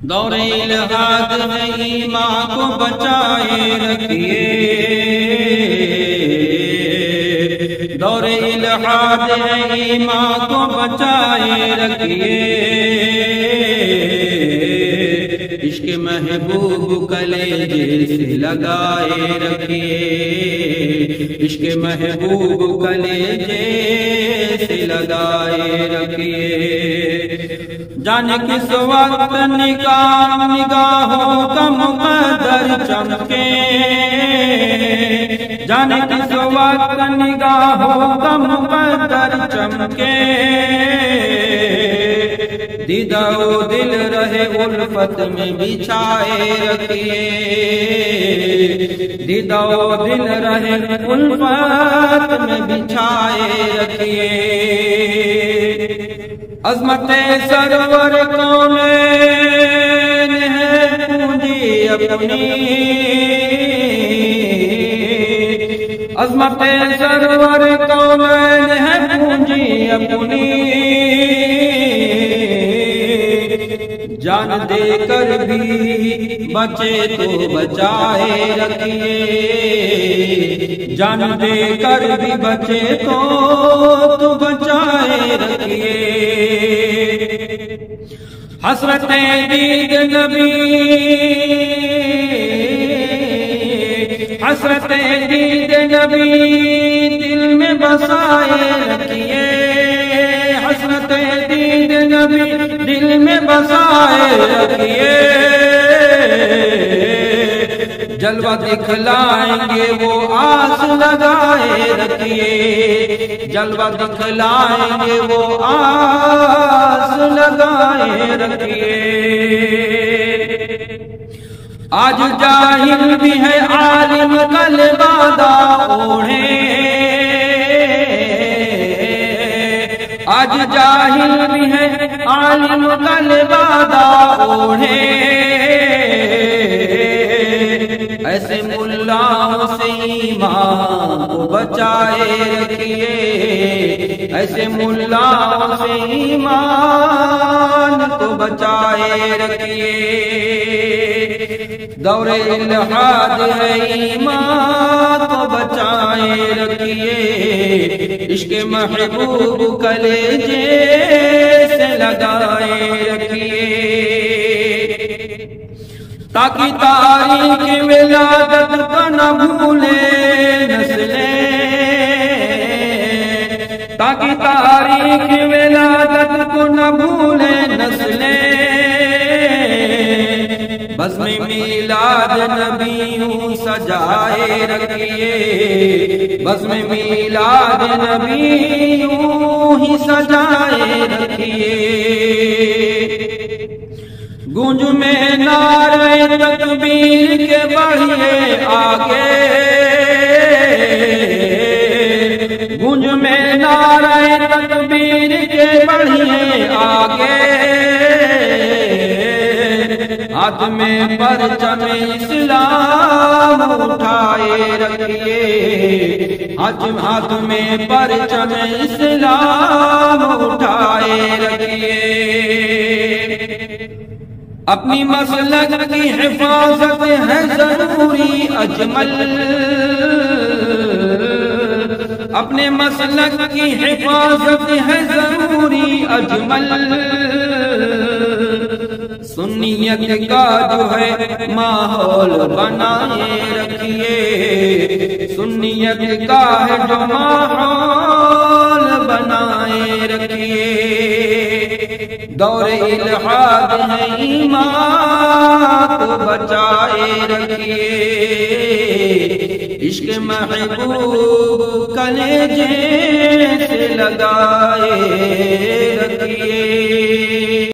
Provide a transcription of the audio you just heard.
دور الحاد میں ایمان کو بچائے رکھیے، دور الحاد میں ایمان کو بچائے رکھیے، عشق محبوب کلیجے سے لگائے رکھیے، عشق محبوب کلیجے سے لگائے رکھیے۔ جانے کس وقت نگاہوں کا مقدر چمکے، جانے کس وقت نگاہوں کا مقدر چمکے، دیدہ و دل رہے الفت میں بچھائے رکھیے، دیدہ و دل رہے الفت میں بچھائے رکھیے۔ عظمت سرور کونین ہے پونجی اپنی، عظمت سرور کونین ہے پونجی اپنی، جان دے کر بھی بچے تو بچائے رکھیے، جان دے کر بھی بچے تو بچائے رکھیے۔ حسرت دید نبی، حسرت دید نبی دل میں بسائے رکھیے، حسرت دید نبی دل میں بسائے رکھیے، جلوہ دکھلائیں گے وہ آس لگائے رکھیے، جلوہ دکھلائیں گے وہ آس لگائے رکھیے۔ آج جاہل بھی ہے عالم کل بادہ اوڑھے، آج جاہل بھی ہے عالم کل بادہ اوڑھے، ایسے ملاؤں سے ایمان کو بچائے رکھیے، ایسے ملاؤں سے ایمان کو بچائے رکھیے۔ دور الحاد ہے ایمان کو بچائے رکھیے، عشق محبوب کلیجے سے لگائے رکھیے، تاکہ تاریخ ولادت کا نہ بھولے نسلیں، تاکہ تاریخ ولادت کو نہ بھولے نسلیں، بزم میلاد نبی یوں سجائے رکھیے، بزم میلاد نبی یوں ہی سجائے رکھیے۔ گونج میں نعرہ تکبیر کے بڑھیے آگے، گونج میں نعرہ تکبیر کے بڑھیے آگے، ہاتھ میں پرچم اسلام اٹھائے رکھیے، ہاتھ میں پرچم اسلام اٹھائے رکھیے۔ اپنی مسلک کی حفاظت ہے ضروری اجمل، اپنے مسلک کی حفاظت ہے ضروری اجمل، سنیت کا جو ہے ماحول بنائے رکھیے، سنیت کا ہے جو ماحول بنائے رکھیے۔ دور الحاد ہے ایمان کو بچائے رکھیے، عشق محبوب کلیجے سے لگائے رکھیے۔